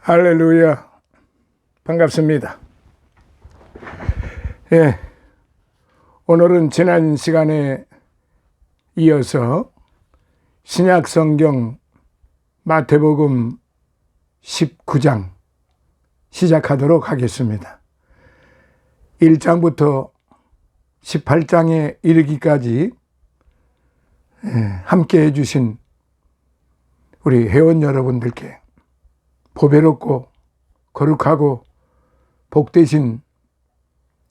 할렐루야. 반갑습니다. 오늘은 지난 시간에 이어서 신약 성경 마태복음 19장 시작하도록 하겠습니다. 1장부터 18장에 이르기까지 함께 해주신 우리 회원 여러분들께 보배롭고 거룩하고 복되신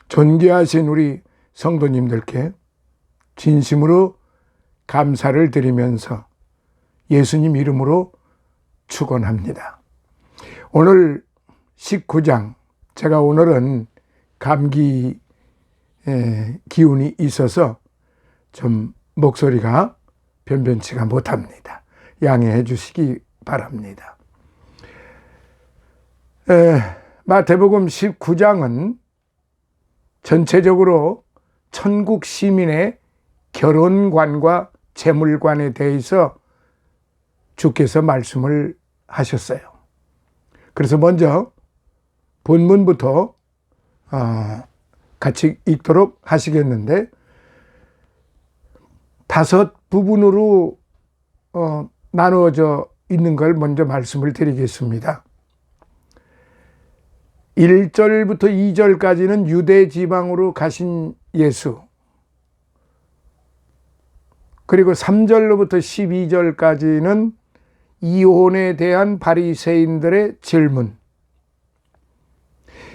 존귀하신 우리 성도님들께 진심으로 감사를 드리면서 예수님 이름으로 축원합니다. 오늘 19장, 제가 오늘은 감기 기운이 있어서 좀 목소리가 변변치가 못합니다. 양해해 주시기 바랍니다. 마태복음 19장은 전체적으로 천국 시민의 결혼관과 재물관에 대해서 주께서 말씀을 하셨어요. 그래서 먼저 본문부터 같이 읽도록 하시겠는데, 5 부분으로 나누어져 있는 걸 먼저 말씀을 드리겠습니다. 1절부터 2절까지는 유대 지방으로 가신 예수, 그리고 3절로부터 12절까지는 이혼에 대한 바리새인들의 질문,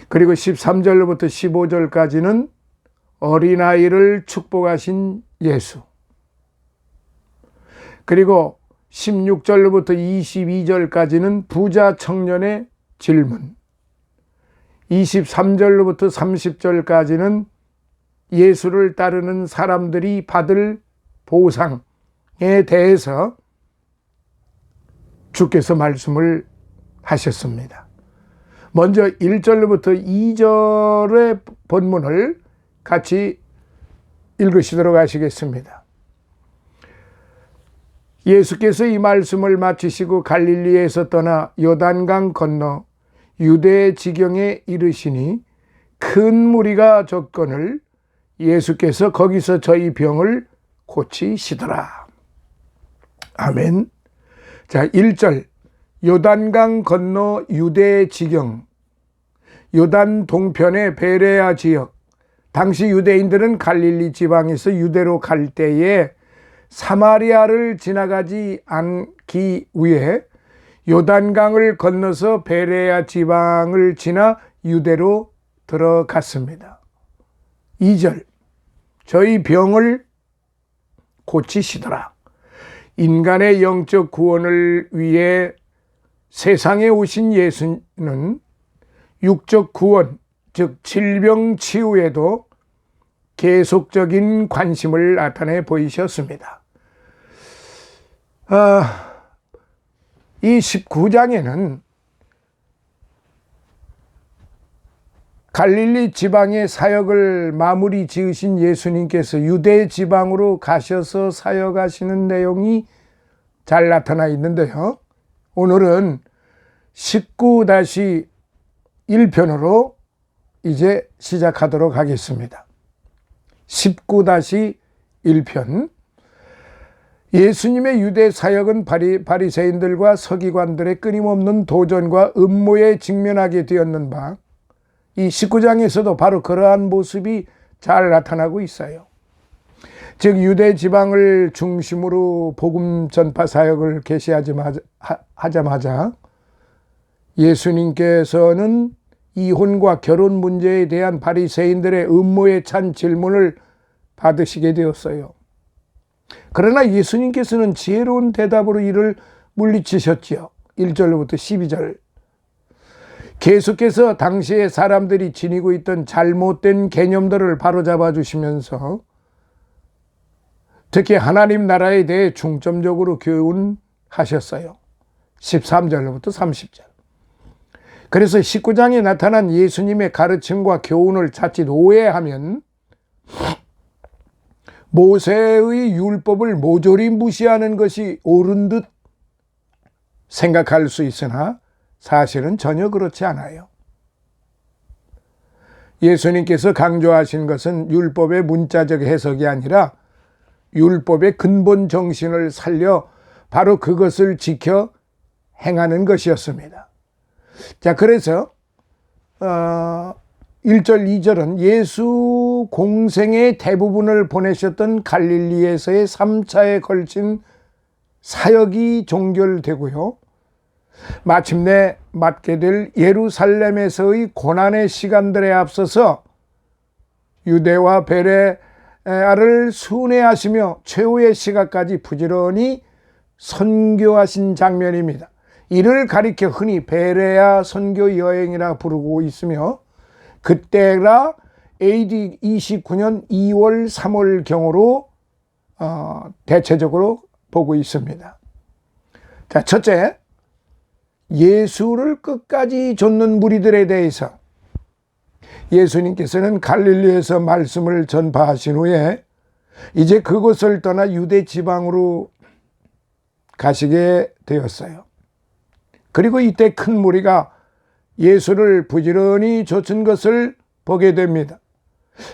그리고 13절로부터 15절까지는 어린아이를 축복하신 예수, 그리고 16절로부터 22절까지는 부자 청년의 질문, 23절로부터 30절까지는 예수를 따르는 사람들이 받을 보상에 대해서 주께서 말씀을 하셨습니다. 먼저 1절로부터 2절의 본문을 같이 읽으시도록 하시겠습니다. 예수께서 이 말씀을 마치시고 갈릴리에서 떠나 요단강 건너 유대 지경에 이르시니 큰 무리가 졌거늘 예수께서 거기서 저희 병을 고치시더라. 아멘. 자, 1절, 요단강 건너 유대 지경, 요단 동편의 베레아 지역. 당시 유대인들은 갈릴리 지방에서 유대로 갈 때에 사마리아를 지나가지 않기 위해 요단강을 건너서 베레아 지방을 지나 유대로 들어갔습니다. 2절, 저희 병을 고치시더라. 인간의 영적 구원을 위해 세상에 오신 예수는 육적 구원, 즉 질병 치유에도 계속적인 관심을 나타내 보이셨습니다. 이 19장에는 갈릴리 지방의 사역을 마무리 지으신 예수님께서 유대 지방으로 가셔서 사역하시는 내용이 잘 나타나 있는데요. 오늘은 19-1편으로 이제 시작하도록 하겠습니다. 19-1편. 예수님의 유대 사역은 바리새인들과 서기관들의 끊임없는 도전과 음모에 직면하게 되었는 바, 이 19장에서도 바로 그러한 모습이 잘 나타나고 있어요. 즉 유대 지방을 중심으로 복음 전파 사역을 개시하자마자 예수님께서는 이혼과 결혼 문제에 대한 바리새인들의 음모에 찬 질문을 받으시게 되었어요. 그러나 예수님께서는 지혜로운 대답으로 이를 물리치셨지요. 1절로부터 12절. 계속해서 당시에 사람들이 지니고 있던 잘못된 개념들을 바로잡아 주시면서 특히 하나님 나라에 대해 중점적으로 교훈하셨어요. 13절로부터 30절. 그래서 19장에 나타난 예수님의 가르침과 교훈을 자칫 오해하면 모세의 율법을 모조리 무시하는 것이 옳은 듯 생각할 수 있으나 사실은 전혀 그렇지 않아요. 예수님께서 강조하신 것은 율법의 문자적 해석이 아니라 율법의 근본 정신을 살려 바로 그것을 지켜 행하는 것이었습니다. 자, 그래서 1절, 2절은 예수 공생의 대부분을 보내셨던 갈릴리에서의 3차에 걸친 사역이 종결되고요. 마침내 맞게 될 예루살렘에서의 고난의 시간들에 앞서서 유대와 베레아를 순회하시며 최후의 시간까지 부지런히 선교하신 장면입니다. 이를 가리켜 흔히 베레아 선교 여행이라 부르고 있으며 그때가 AD 29년 2월 3월 경으로 대체적으로 보고 있습니다. 자, 첫째, 예수를 끝까지 좇는 무리들에 대해서 예수님께서는 갈릴리에서 말씀을 전파하신 후에 이제 그곳을 떠나 유대 지방으로 가시게 되었어요. 그리고 이때 큰 무리가 예수를 부지런히 좇은 것을 보게 됩니다.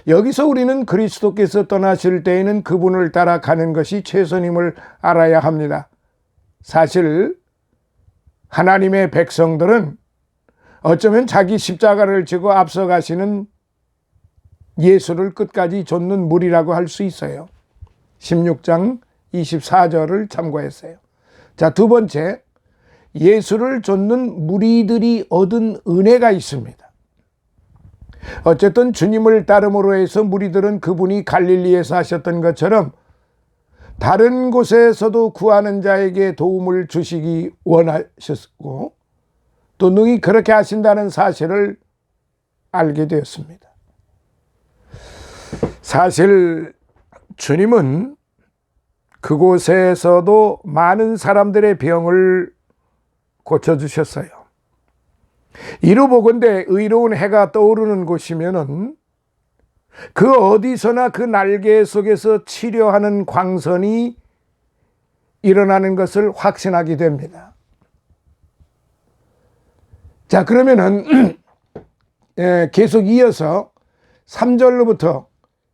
여기서 우리는 그리스도께서 떠나실 때에는 그분을 따라가는 것이 최선임을 알아야 합니다. 사실 하나님의 백성들은 어쩌면 자기 십자가를 지고 앞서가시는 예수를 끝까지 좇는 무리라고 할 수 있어요. 16장 24절을 참고했어요. 자, 두 번째, 예수를 좇는 무리들이 얻은 은혜가 있습니다. 어쨌든 주님을 따름으로 해서 무리들은 그분이 갈릴리에서 하셨던 것처럼 다른 곳에서도 구하는 자에게 도움을 주시기 원하셨고 또 능히 그렇게 하신다는 사실을 알게 되었습니다. 사실 주님은 그곳에서도 많은 사람들의 병을 고쳐주셨어요. 이루 보건대 의로운 해가 떠오르는 곳이면은 그 어디서나 그 날개 속에서 치료하는 광선이 일어나는 것을 확신하게 됩니다. 자, 그러면은 계속 이어서 3절로부터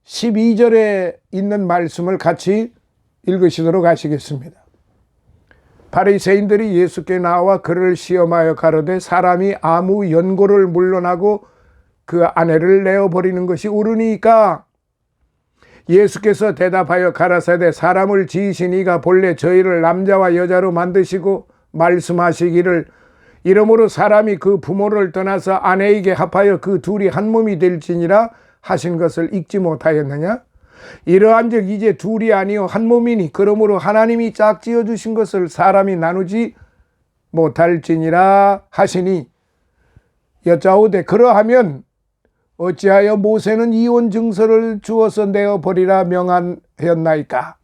12절에 있는 말씀을 같이 읽으시도록 하시겠습니다. 바리새인들이 예수께 나와 그를 시험하여 가로되 사람이 아무 연고를 물러나고 그 아내를 내어버리는 것이 옳으니까? 예수께서 대답하여 가라사대 사람을 지으신 이가 본래 저희를 남자와 여자로 만드시고 말씀하시기를 이러므로 사람이 그 부모를 떠나서 아내에게 합하여 그 둘이 한 몸이 될지니라 하신 것을 읽지 못하였느냐? 이러한즉 이제 둘이 아니요 한 몸이니 그러므로 하나님이 짝지어 주신 것을 사람이 나누지 못할지니라 하시니 여짜오되 그러하면 어찌하여 모세는 이혼 증서를 주어서 내어버리라 명하였나이까?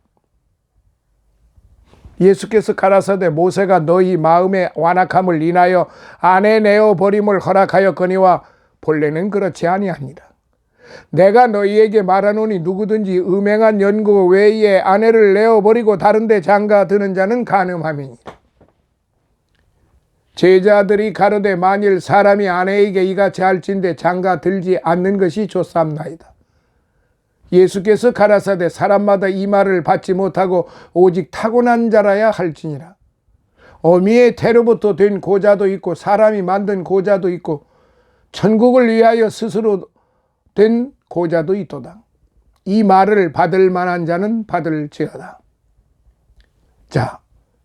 예수께서 가라사대 모세가 너희 마음의 완악함을 인하여 아내 내어버림을 허락하였거니와 본래는 그렇지 아니하니라. 내가 너희에게 말하노니 누구든지 음행한 연고 외에 아내를 내어버리고 다른 데 장가드는 자는 간음함이니라. 제자들이 가로되 만일 사람이 아내에게 이같이 할진대 장가들지 않는 것이 좋사옵나이다. 예수께서 가라사대 사람마다 이 말을 받지 못하고 오직 타고난 자라야 할지니라. 어미의 태로부터 된 고자도 있고 사람이 만든 고자도 있고 천국을 위하여 스스로 된 고자도 있도다. 이 말을 받을 만한 자는 받을지어다. 자,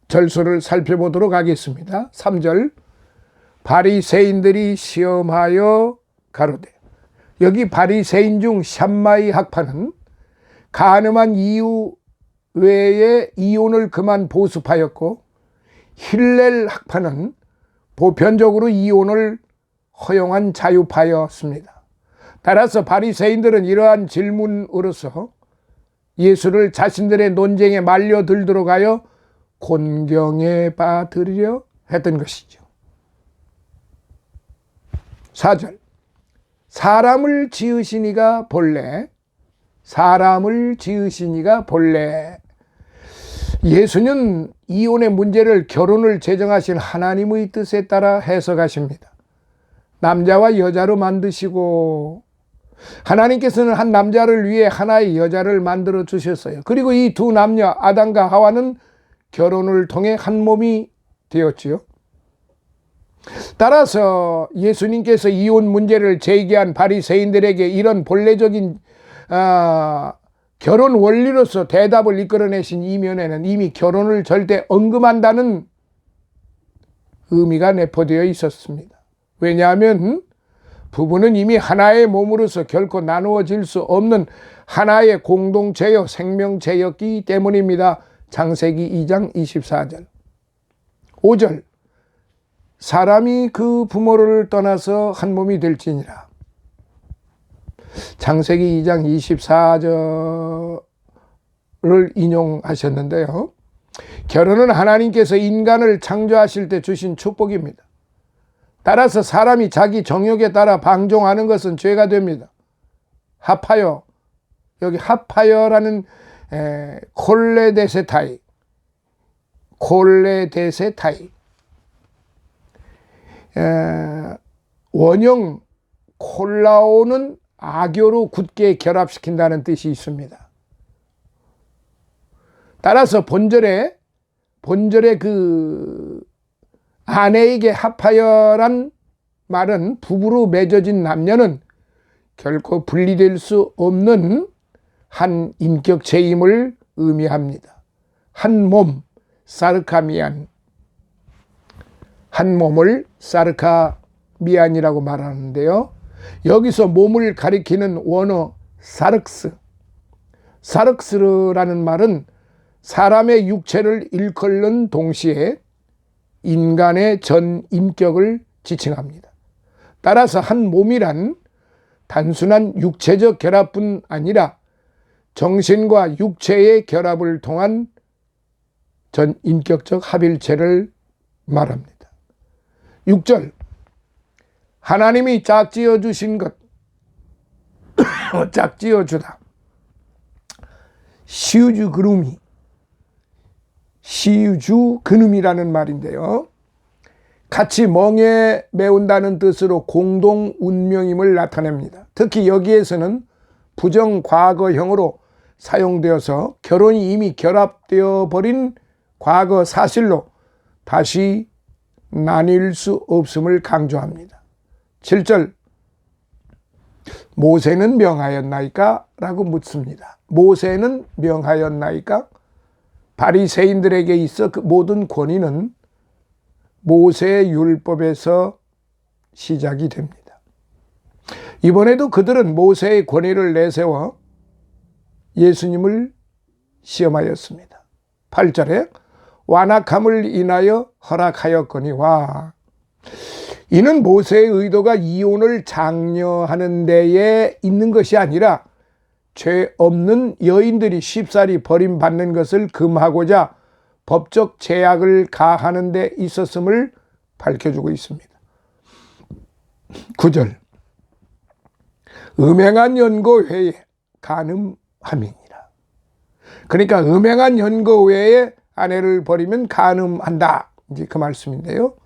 절수를 살펴보도록 하겠습니다. 3절 바리새인들이 시험하여 가로되 여기 바리새인 중 샴마이 학파는 간음한 이유 외에 이혼을 그만 보습하였고 힐렐 학파는 보편적으로 이혼을 허용한 자유파였습니다. 따라서 바리새인들은 이러한 질문으로서 예수를 자신들의 논쟁에 말려들도록 하여 곤경에 받으려 했던 것이죠. 4절 사람을 지으신 이가 본래 예수는 이혼의 문제를 결혼을 제정하신 하나님의 뜻에 따라 해석하십니다. 남자와 여자로 만드시고 하나님께서는 한 남자를 위해 하나의 여자를 만들어 주셨어요. 그리고 이 두 남녀 아담과 하와는 결혼을 통해 한 몸이 되었지요. 따라서 예수님께서 이혼 문제를 제기한 바리새인들에게 이런 본래적인 결혼 원리로서 대답을 이끌어내신 이면에는 이미 결혼을 절대 언급한다는 의미가 내포되어 있었습니다. 왜냐하면 부부는 이미 하나의 몸으로서 결코 나누어질 수 없는 하나의 공동체요 생명체였기 때문입니다. 창세기 2장 24절 5절 사람이 그 부모를 떠나서 한 몸이 될지니라. 창세기 2장 24절을 인용하셨는데요. 결혼은 하나님께서 인간을 창조하실 때 주신 축복입니다. 따라서 사람이 자기 정욕에 따라 방종하는 것은 죄가 됩니다. 합하여, 여기 합하여라는 콜레데세타이, 원형 콜라오는 악교로 굳게 결합시킨다는 뜻이 있습니다. 따라서 본절에 그 아내에게 합하여란 말은 부부로 맺어진 남녀는 결코 분리될 수 없는 한 인격체임을 의미합니다. 한 몸, 사르카미안. 한 몸을 사르카미안이라고 말하는데요. 여기서 몸을 가리키는 원어 사륵스라는 말은 사람의 육체를 일컫는 동시에 인간의 전 인격을 지칭합니다. 따라서 한 몸이란 단순한 육체적 결합뿐 아니라 정신과 육체의 결합을 통한 전 인격적 합일체를 말합니다. 6절 하나님이 짝지어 주신 것 짝지어 주다. 시우주 그눔이라는 말인데요. 같이 멍에 메운다는 뜻으로 공동 운명임을 나타냅니다. 특히 여기에서는 부정 과거형으로 사용되어서 결혼이 이미 결합되어 버린 과거 사실로 다시 나뉠 수 없음을 강조합니다. 7절 모세는 명하였나이까? 라고 묻습니다. 모세는 명하였나이까? 바리새인들에게 있어 그 모든 권위는 모세의 율법에서 시작이 됩니다. 이번에도 그들은 모세의 권위를 내세워 예수님을 시험하였습니다. 8절에 완악함을 인하여 허락하였거니와 이는 모세의 의도가 이혼을 장려하는 데에 있는 것이 아니라 죄 없는 여인들이 쉽사리 버림받는 것을 금하고자 법적 제약을 가하는 데 있었음을 밝혀주고 있습니다. 9절 음행한 연고 외에 간음함이니라. 그러니까 음행한 연고 외에 아내를 버리면 간음한다. 이제 그 말씀인데요.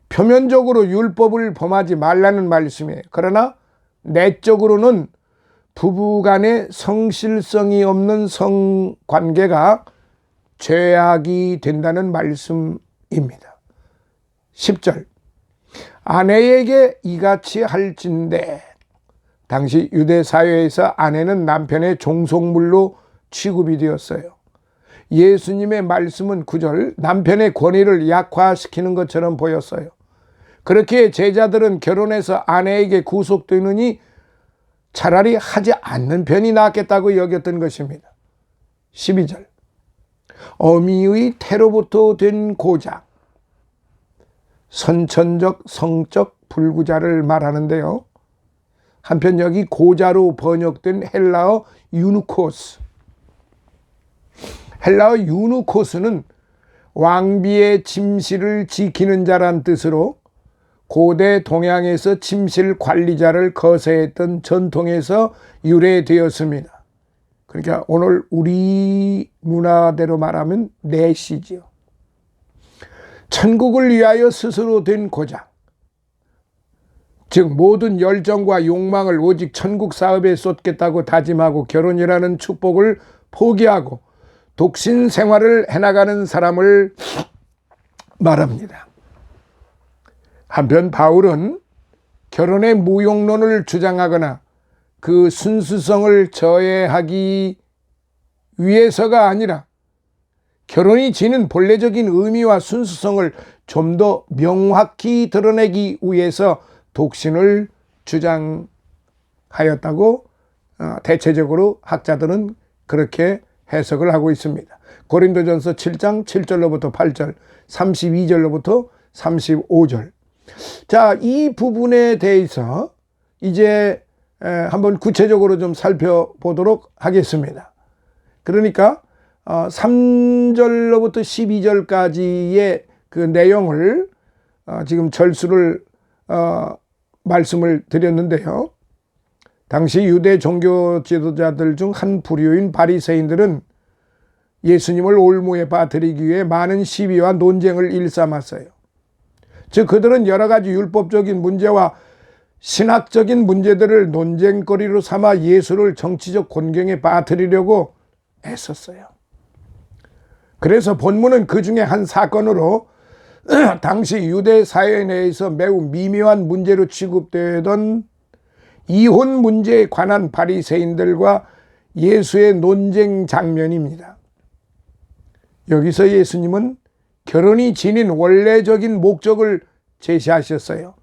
표면적으로 율법을 범하지 말라는 말씀이에요. 그러나 내적으로는 부부간의 성실성이 없는 성관계가 죄악이 된다는 말씀입니다. 10절 아내에게 이같이 할진대. 당시 유대 사회에서 아내는 남편의 종속물로 취급이 되었어요. 예수님의 말씀은 9절 남편의 권위를 약화시키는 것처럼 보였어요. 그렇게 제자들은 결혼해서 아내에게 구속되느니 차라리 하지 않는 편이 낫겠다고 여겼던 것입니다. 12절 어미의 태로부터 된 고작 선천적 성적 불구자를 말하는데요. 한편 여기 고자로 번역된 헬라어 유누코스는 왕비의 침실을 지키는 자란 뜻으로 고대 동양에서 침실 관리자를 거세했던 전통에서 유래되었습니다. 그러니까 오늘 우리 문화대로 말하면 내시지요. 천국을 위하여 스스로 된 고장, 즉 모든 열정과 욕망을 오직 천국 사업에 쏟겠다고 다짐하고 결혼이라는 축복을 포기하고 독신 생활을 해나가는 사람을 말합니다. 한편 바울은 결혼의 무용론을 주장하거나 그 순수성을 저해하기 위해서가 아니라 결혼이 지닌 본래적인 의미와 순수성을 좀 더 명확히 드러내기 위해서 독신을 주장하였다고 대체적으로 학자들은 그렇게 해석을 하고 있습니다. 고린도전서 7장 7절로부터 8절, 32절로부터 35절. 자, 이 부분에 대해서 이제 한번 구체적으로 좀 살펴보도록 하겠습니다. 그러니까 3절로부터 12절까지의 그 내용을 지금 절수를 말씀을 드렸는데요. 당시 유대 종교 지도자들 중 한 부류인 바리새인들은 예수님을 올무에 빠뜨리기 위해 많은 시비와 논쟁을 일삼았어요. 즉 그들은 여러 가지 율법적인 문제와 신학적인 문제들을 논쟁거리로 삼아 예수를 정치적 곤경에 빠뜨리려고 애썼어요. 그래서 본문은 그 중에 한 사건으로 당시 유대 사회 내에서 매우 미묘한 문제로 취급되던 이혼 문제에 관한 바리새인들과 예수의 논쟁 장면입니다. 여기서 예수님은 결혼이 지닌 원래적인 목적을 제시하셨어요.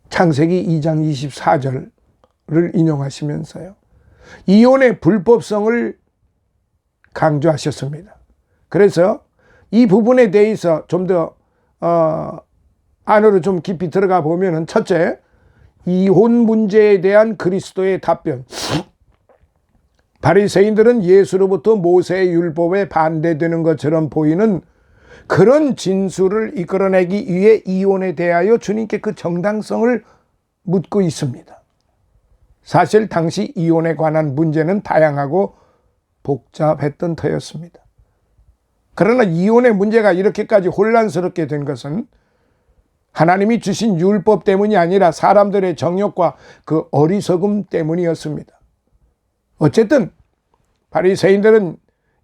창세기 2장 24절을 인용하시면서요. 이혼의 불법성을 강조하셨습니다. 그래서 이 부분에 대해서 좀 더 안으로 좀 깊이 들어가 보면은, 첫째, 이혼 문제에 대한 그리스도의 답변. 바리새인들은 예수로부터 모세의 율법에 반대되는 것처럼 보이는 그런 진술을 이끌어내기 위해 이혼에 대하여 주님께 그 정당성을 묻고 있습니다. 사실 당시 이혼에 관한 문제는 다양하고 복잡했던 터였습니다. 그러나 이혼의 문제가 이렇게까지 혼란스럽게 된 것은 하나님이 주신 율법 때문이 아니라 사람들의 정욕과 그 어리석음 때문이었습니다. 어쨌든 바리새인들은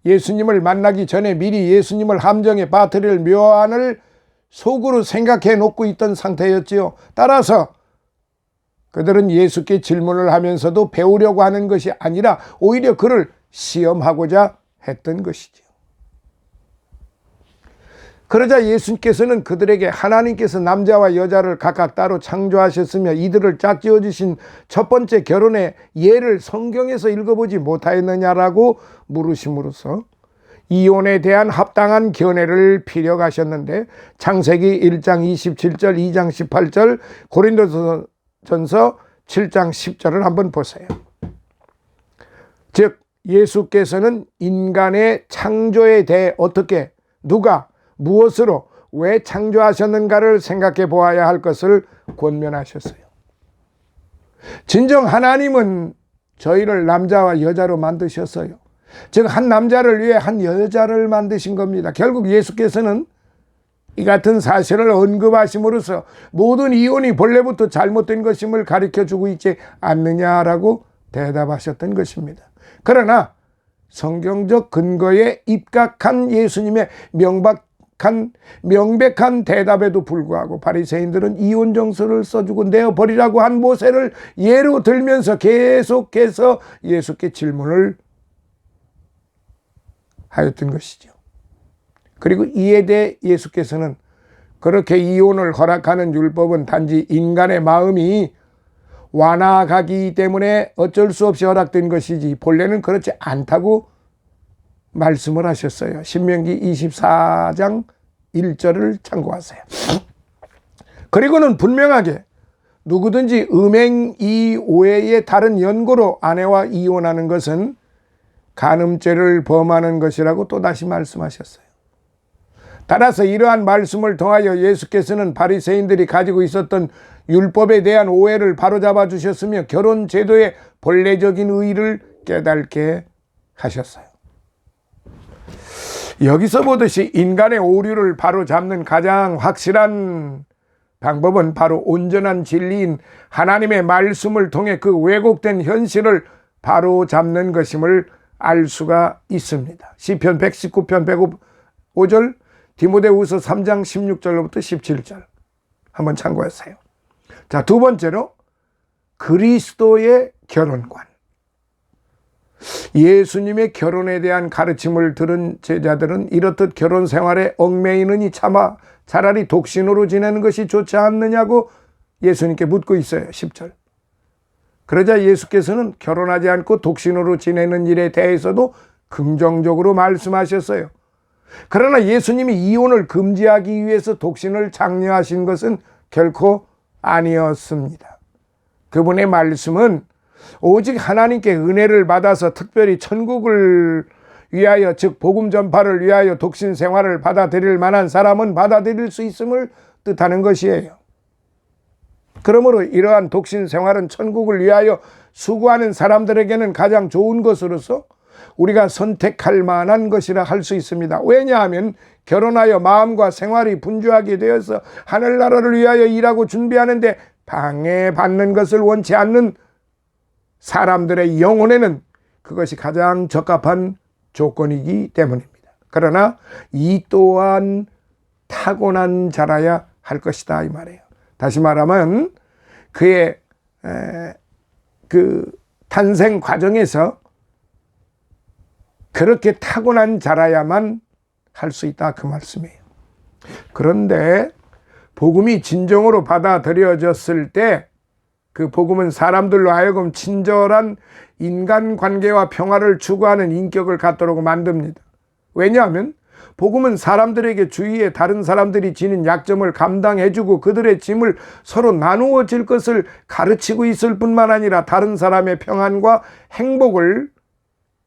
예수님을 만나기 전에 미리 예수님을 함정에 빠뜨릴 묘안을 속으로 생각해 놓고 있던 상태였지요. 따라서 그들은 예수께 질문을 하면서도 배우려고 하는 것이 아니라 오히려 그를 시험하고자 했던 것이지요. 그러자 예수께서는 그들에게 하나님께서 남자와 여자를 각각 따로 창조하셨으며 이들을 짝지어 주신 첫 번째 결혼의 예를 성경에서 읽어보지 못하였느냐라고 물으심으로써 이혼에 대한 합당한 견해를 피력하셨는데, 창세기 1장 27절, 2장 18절, 고린도전서 7장 10절을 한번 보세요. 즉 예수께서는 인간의 창조에 대해 어떻게, 누가, 무엇으로, 왜 창조하셨는가를 생각해 보아야 할 것을 권면하셨어요. 진정 하나님은 저희를 남자와 여자로 만드셨어요. 즉 한 남자를 위해 한 여자를 만드신 겁니다. 결국 예수께서는 이 같은 사실을 언급하심으로써 모든 이혼이 본래부터 잘못된 것임을 가르쳐주고 있지 않느냐라고 대답하셨던 것입니다. 그러나 성경적 근거에 입각한 예수님의 명백한 대답에도 불구하고 바리새인들은 이혼 정서를 써주고 내어버리라고 한 모세를 예로 들면서 계속해서 예수께 질문을 하였던 것이죠. 그리고 이에 대해 예수께서는 그렇게 이혼을 허락하는 율법은 단지 인간의 마음이 완화가기 때문에 어쩔 수 없이 허락된 것이지 본래는 그렇지 않다고 말씀을 하셨어요. 신명기 24장 1절을 참고하세요. 그리고는 분명하게 누구든지 음행 이외의 다른 연고로 아내와 이혼하는 것은 간음죄를 범하는 것이라고 또다시 말씀하셨어요. 따라서 이러한 말씀을 통하여 예수께서는 바리새인들이 가지고 있었던 율법에 대한 오해를 바로잡아 주셨으며 결혼 제도의 본래적인 의의를 깨닫게 하셨어요. 여기서 보듯이 인간의 오류를 바로잡는 가장 확실한 방법은 바로 온전한 진리인 하나님의 말씀을 통해 그 왜곡된 현실을 바로잡는 것임을 알 수가 있습니다. 시편 119편 105절, 디모데후서 3장 16절로부터 17절 한번 참고하세요. 자, 두 번째로 그리스도의 결혼관. 예수님의 결혼에 대한 가르침을 들은 제자들은 이렇듯 결혼 생활에 얽매이느니 차라리 독신으로 지내는 것이 좋지 않느냐고 예수님께 묻고 있어요. 10절. 그러자 예수께서는 결혼하지 않고 독신으로 지내는 일에 대해서도 긍정적으로 말씀하셨어요. 그러나 예수님이 이혼을 금지하기 위해서 독신을 장려하신 것은 결코 아니었습니다. 그분의 말씀은 오직 하나님께 은혜를 받아서 특별히 천국을 위하여, 즉 복음 전파를 위하여 독신 생활을 받아들일 만한 사람은 받아들일 수 있음을 뜻하는 것이에요. 그러므로 이러한 독신 생활은 천국을 위하여 수고하는 사람들에게는 가장 좋은 것으로서 우리가 선택할 만한 것이라 할 수 있습니다. 왜냐하면 결혼하여 마음과 생활이 분주하게 되어서 하늘나라를 위하여 일하고 준비하는데 방해받는 것을 원치 않는 사람들의 영혼에는 그것이 가장 적합한 조건이기 때문입니다. 그러나 이 또한 타고난 자라야 할 것이다 이 말이에요. 다시 말하면 그의 그 탄생 과정에서 그렇게 타고난 자라야만 할 수 있다 그 말씀이에요. 그런데 복음이 진정으로 받아들여졌을 때 그 복음은 사람들로 하여금 친절한 인간관계와 평화를 추구하는 인격을 갖도록 만듭니다. 왜냐하면 복음은 사람들에게 주위에 다른 사람들이 지닌 약점을 감당해주고 그들의 짐을 서로 나누어 질 것을 가르치고 있을 뿐만 아니라 다른 사람의 평안과 행복을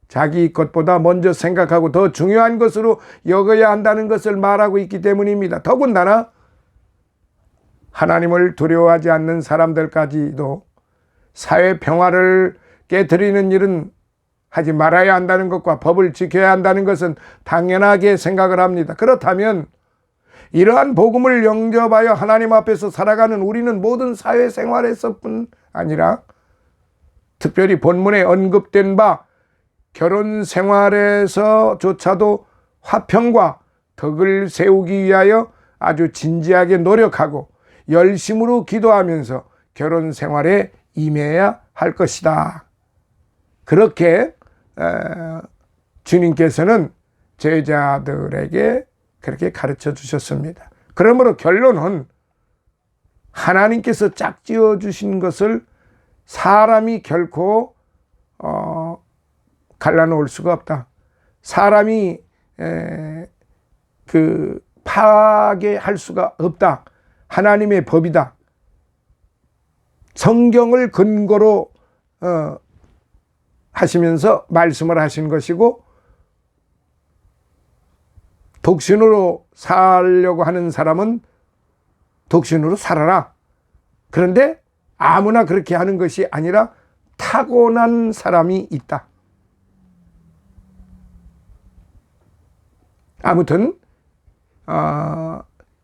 자기 것보다 먼저 생각하고 더 중요한 것으로 여겨야 한다는 것을 말하고 있기 때문입니다. 더군다나 하나님을 두려워하지 않는 사람들까지도 사회 평화를 깨트리는 일은 하지 말아야 한다는 것과 법을 지켜야 한다는 것은 당연하게 생각을 합니다. 그렇다면 이러한 복음을 영접하여 하나님 앞에서 살아가는 우리는 모든 사회생활에서뿐 아니라 특별히 본문에 언급된 바 결혼 생활에서조차도 화평과 덕을 세우기 위하여 아주 진지하게 노력하고 열심으로 기도하면서 결혼 생활에 임해야 할 것이다. 그렇게 주님께서는 제자들에게 그렇게 가르쳐 주셨습니다. 그러므로 결론은 하나님께서 짝지어 주신 것을 사람이 결코 갈라놓을 수가 없다. 사람이 파괴할 수가 없다. 하나님의 법이다. 성경을 근거로 하시면서 말씀을 하신 것이고 독신으로 살려고 하는 사람은 독신으로 살아라. 그런데 아무나 그렇게 하는 것이 아니라 타고난 사람이 있다. 아무튼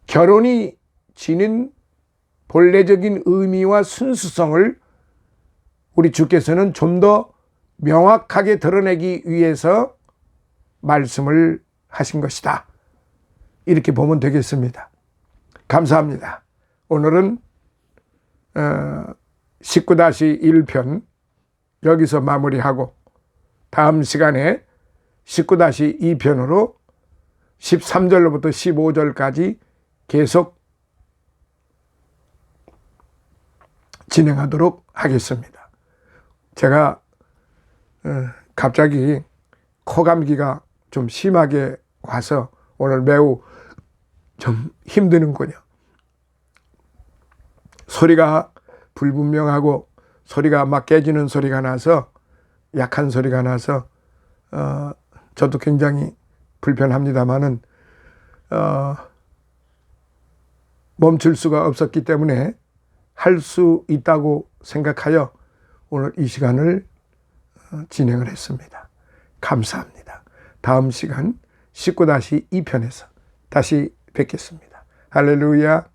결혼이 지닌 본래적인 의미와 순수성을 우리 주께서는 좀 더 명확하게 드러내기 위해서 말씀을 하신 것이다. 이렇게 보면 되겠습니다. 감사합니다. 오늘은 19-1편 여기서 마무리하고 다음 시간에 19-2편으로 13절로부터 15절까지 계속 진행하도록 하겠습니다. 제가 갑자기 코감기가 좀 심하게 와서 오늘 매우 좀 힘드는군요. 소리가 불분명하고 소리가 막 깨지는 소리가 나서 약한 소리가 나서 저도 굉장히 불편합니다만은 멈출 수가 없었기 때문에 할 수 있다고 생각하여 오늘 이 시간을 진행을 했습니다. 감사합니다. 다음 시간 19-2편에서 다시 뵙겠습니다. 할렐루야.